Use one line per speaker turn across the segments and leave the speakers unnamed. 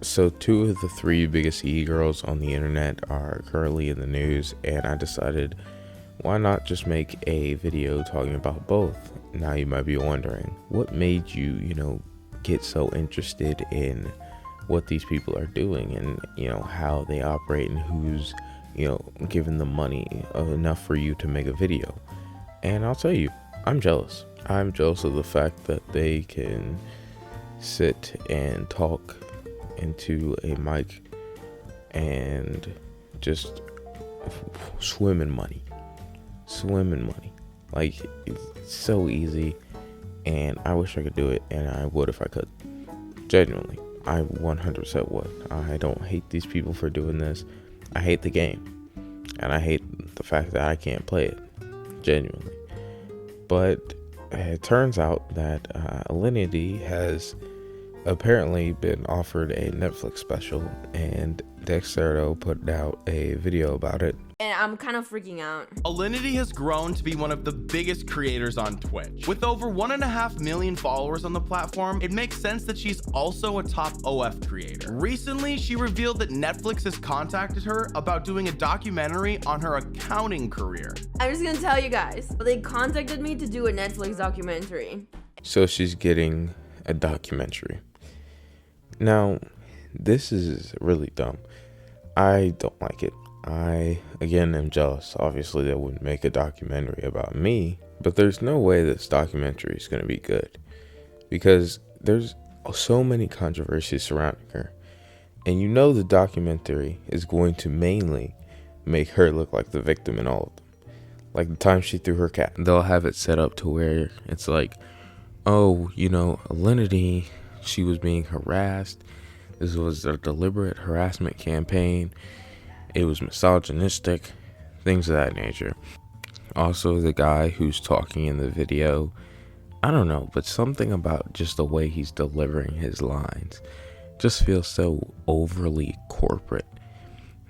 So two of the three biggest e-girls on the internet are currently in the news, and I decided why not just make a video talking about both. Now you might be wondering, what made you, get so interested in what these people are doing and, how they operate and who's, giving them money enough for you to make a video? And I'll tell you, I'm jealous. I'm jealous of the fact that they can sit and talk into a mic and just swim in money. Like, it's so easy, and I wish I could do it, and I would if I could. Genuinely, I 100% would. I don't hate these people for doing this. I hate the game, and I hate the fact that I can't play it. Genuinely. But it turns out that Alinity has apparently been offered a Netlfix special, and Dexerto put out a video about it.
And I'm kind of freaking out.
Alinity has grown to be one of the biggest creators on Twitch. With over 1.5 million followers on the platform, it makes sense that she's also a top OF creator. Recently, she revealed that Netflix has contacted her about doing a documentary on her accounting career.
I'm just gonna tell you guys, they contacted me to do a Netflix documentary.
So she's getting a documentary. Now, this is really dumb. I don't like it. I, again, am jealous. Obviously, they wouldn't make a documentary about me, but there's no way this documentary is going to be good because there's so many controversies surrounding her. And the documentary is going to mainly make her look like the victim in all of them. Like the time she threw her cat. They'll have it set up to where it's like, oh, Alinity, she was being harassed. This was a deliberate harassment campaign. It was misogynistic, things of that nature. Also, the guy who's talking in the video, I don't know, but something about just the way he's delivering his lines just feels so overly corporate.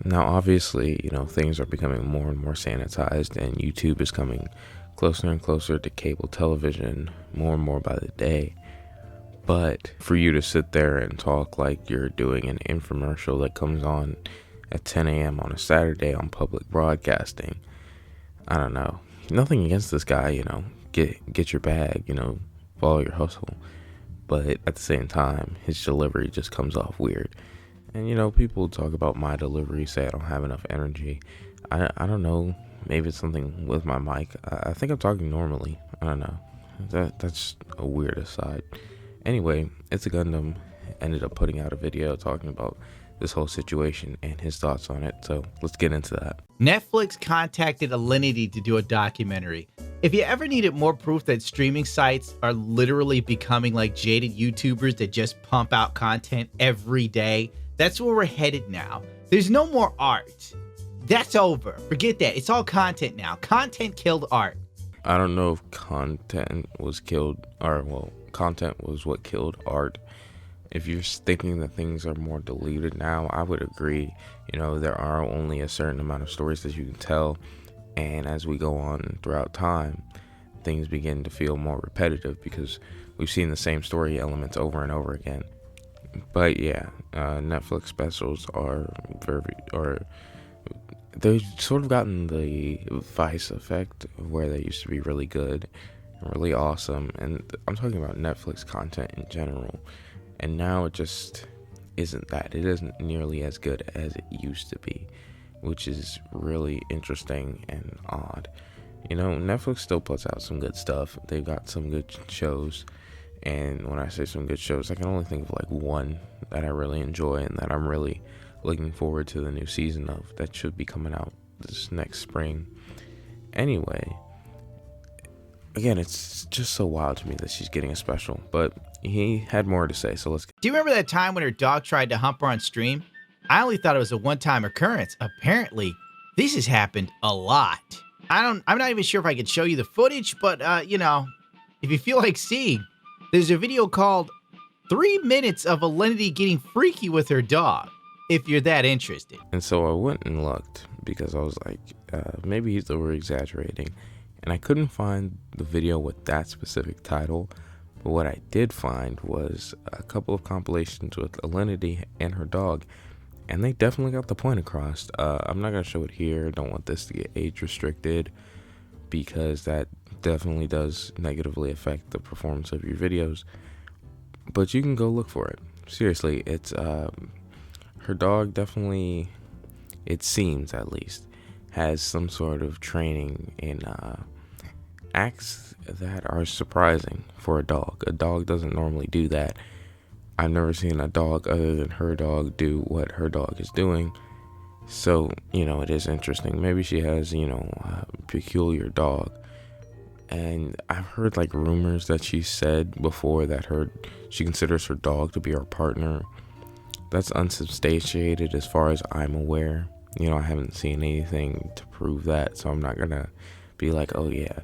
Now, obviously, things are becoming more and more sanitized, and YouTube is coming closer and closer to cable television more and more by the day. But for you to sit there and talk like you're doing an infomercial that comes on at 10 a.m. on a Saturday on public broadcasting, I don't know. Nothing against this guy, get your bag, follow your hustle. But at the same time, his delivery just comes off weird. And, people talk about my delivery, say I don't have enough energy. I don't know. Maybe it's something with my mic. I think I'm talking normally. I don't know. That's a weird aside. Anyway, It's a Gundam ended up putting out a video talking about this whole situation and his thoughts on it. So let's get into that.
Netflix contacted Alinity to do a documentary. If you ever needed more proof that streaming sites are literally becoming like jaded YouTubers that just pump out content every day, that's where we're headed now. There's no more art. That's over. Forget that. It's all content now. Content killed art.
I don't know if content was killed, content was what killed art. If you're thinking that things are more diluted now, I would agree. There are only a certain amount of stories that you can tell, and as we go on throughout time, things begin to feel more repetitive because we've seen the same story elements over and over again. But yeah, Netflix specials they've sort of gotten the Vice effect of where they used to be really good and really awesome, and I'm talking about Netflix content in general. And now it just isn't that. It isn't nearly as good as it used to be, which is really interesting and odd. Netflix still puts out some good stuff. They've got some good shows. And when I say some good shows, I can only think of like one that I really enjoy and that I'm really looking forward to the new season of that should be coming out this next spring. Anyway, again, it's just so wild to me that she's getting a special, but he had more to say, so let's go.
Do you remember that time when her dog tried to hump her on stream? I only thought it was a one-time occurrence. Apparently, this has happened a lot. I'm not even sure if I can show you the footage, but if you feel like seeing, there's a video called 3 minutes of Alinity getting freaky with her dog, if you're that interested.
And so I went and looked because I was like, maybe he's over exaggerating. And I couldn't find the video with that specific title, But what I did find was a couple of compilations with Alinity and her dog, and they definitely got the point across. I'm not going to show it here. Don't want this to get age restricted, because that definitely does negatively affect the performance of your videos. But you can go look for it. Seriously, it's her dog definitely, it seems at least, has some sort of training in acts that are surprising for a dog. A dog doesn't normally do that. I've never seen a dog other than her dog do what her dog is doing. So, it is interesting. Maybe she has, a peculiar dog. And I've heard like rumors that she said before that she considers her dog to be her partner. That's unsubstantiated as far as I'm aware. I haven't seen anything to prove that, so I'm not gonna be like, oh yeah,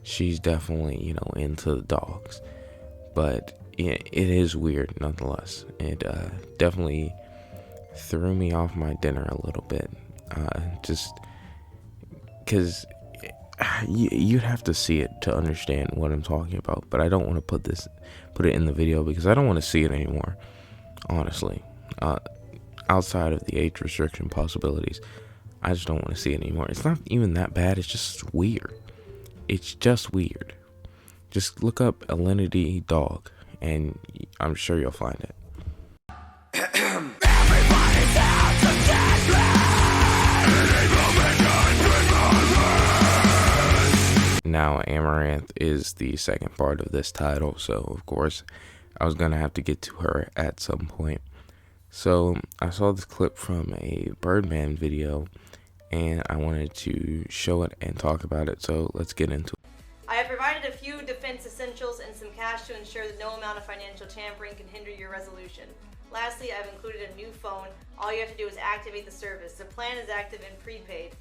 she's definitely, into the dogs. But it is weird nonetheless. It definitely threw me off my dinner a little bit. Just because you'd have to see it to understand what I'm talking about. But I don't want to put it in the video because I don't want to see it anymore, honestly. Outside of the age restriction possibilities, I just don't want to see it anymore. It's not even that bad. It's just weird. It's just weird. Just look up Alinity dog, and I'm sure you'll find it. Now, Amouranth is the second part of this title, so of course I was gonna have to get to her at some point. So I saw this clip from a Birdman video, and I wanted to show it and talk about it, so let's get into it.
I have provided a few defense essentials and some cash to ensure that no amount of financial tampering can hinder your resolution. Lastly, I've included a new phone. All you have to do is activate the service. The plan is active and prepaid.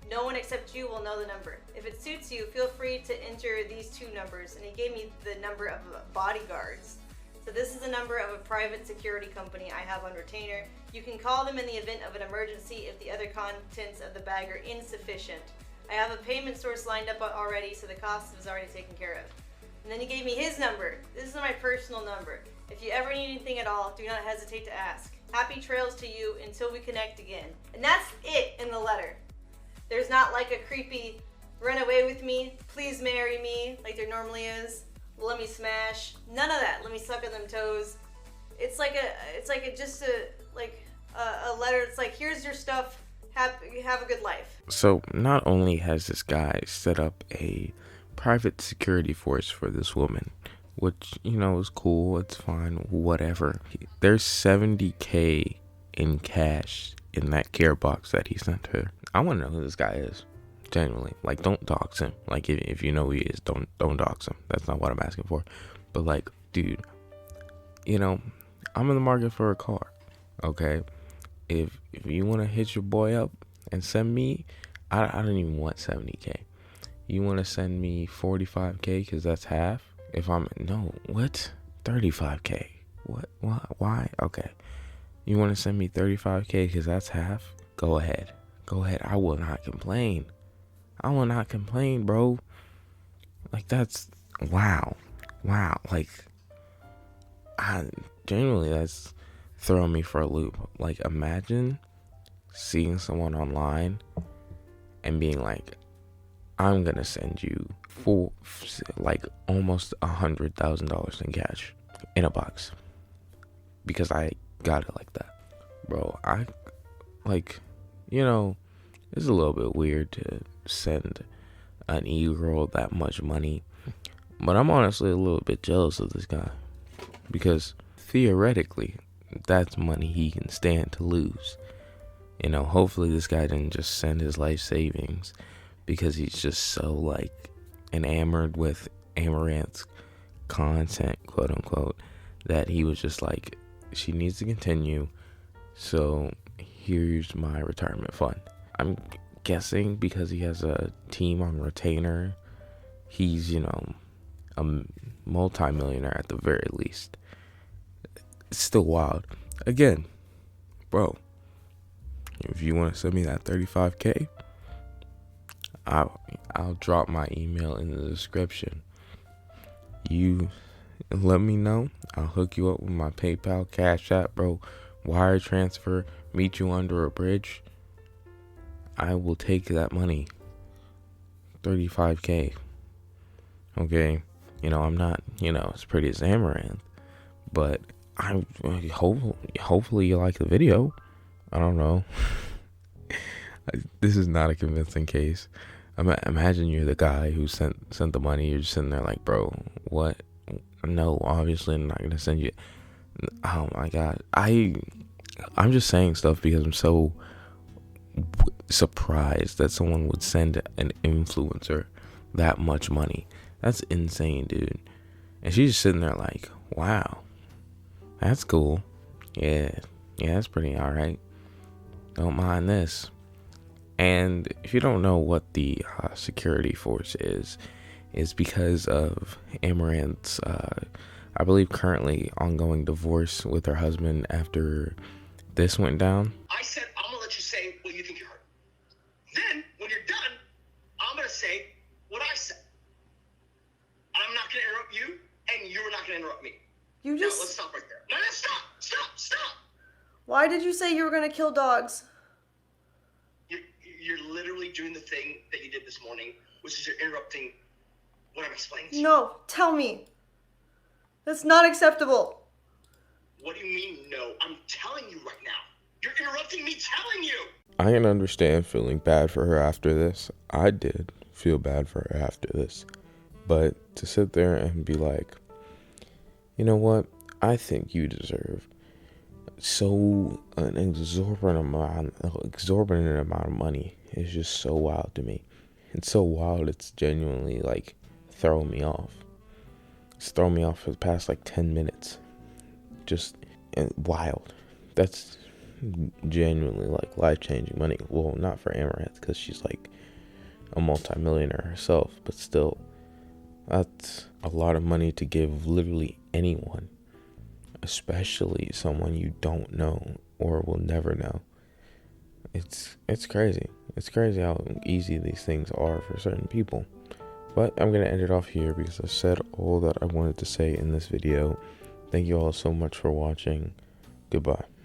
No one except you will know the number. If it suits you, feel free to enter these two numbers. And he gave me the number of bodyguards. So this is the number of a private security company I have on retainer. You can call them in the event of an emergency if the other contents of the bag are insufficient. I have a payment source lined up already, so the cost is already taken care of. And then he gave me his number. This is my personal number. If you ever need anything at all, do not hesitate to ask. Happy trails to you until we connect again. And that's it in the letter. There's not like a creepy run away with me, please marry me, like there normally is. Let me smash. None of that. Let me suck on them toes. It's like a letter. It's like, here's your stuff. Have a good life.
So not only has this guy set up a private security force for this woman, which, is cool, it's fine, whatever. There's $70K in cash in that care box that he sent her. I want to know who this guy is. Genuinely. Like, don't dox him. Like, if you know who he is, don't dox him. That's not what I'm asking for. But like, dude, I'm in the market for a car. Okay? If you want to hit your boy up and send me, I don't even want 70K. You want to send me 45K because that's half? What? 35K. What? Why? Okay. You want to send me 35K because that's half? Go ahead. I will not complain. Bro. Like, that's wow. Like, genuinely, that's throwing me for a loop. Like, imagine seeing someone online and being like, I'm gonna send you almost $100,000 in cash in a box because I got it like that. Bro, it's a little bit weird to send an e-girl that much money, but I'm honestly a little bit jealous of this guy because theoretically that's money he can stand to lose. Hopefully this guy didn't just send his life savings because he's just so enamored with Amouranth's content, quote unquote, that he was just like, she needs to continue, so here's my retirement fund. I'm guessing because he has a team on retainer, he's, a multi-millionaire at the very least. It's still wild. Again, bro, if you want to send me that 35K, I'll drop my email in the description. You let me know. I'll hook you up with my PayPal, Cash App, bro. Wire transfer, meet you under a bridge. I will take that money. 35K. Okay. I'm not, as pretty as Amouranth, but I hopefully you like the video. I don't know. This is not a convincing case. Imagine you're the guy who sent the money. You're just sitting there like, bro, what? No, obviously I'm not gonna send you. Oh my god, I'm just saying stuff because I'm so surprised that someone would send an influencer that much money. That's insane, dude. And she's just sitting there like, wow, that's cool. Yeah, that's pretty all right. Don't mind this. And if you don't know what the security force is because of Amouranth's, I believe, currently ongoing divorce with her husband after this went down.
I said, I'm gonna let you say what you think you heard. Then, when you're done, I'm gonna say what I said. I'm not gonna interrupt you, and you're not gonna interrupt me.
You just...
No, let's stop right there. No, stop!
Why did you say you were gonna kill dogs?
You're literally doing the thing that you did this morning, which is you're interrupting what I'm explaining to you.
No, tell me. That's not acceptable.
What do you mean, no? I'm telling you right now. You're interrupting me telling you!
I can understand feeling bad for her after this. I did feel bad for her after this. But to sit there and be like, you know what? I think you deserve an exorbitant amount of money. Is just so wild to me. It's so wild, it's genuinely like throwing me off. It's thrown me off for the past like 10 minutes. Just wild. That's genuinely like life-changing money. Well, not for Amouranth because she's like a multimillionaire herself, but still, that's a lot of money to give literally anyone, especially someone you don't know or will never know. It's crazy. It's crazy how easy these things are for certain people. But I'm going to end it off here because I've said all that I wanted to say in this video. Thank you all so much for watching. Goodbye.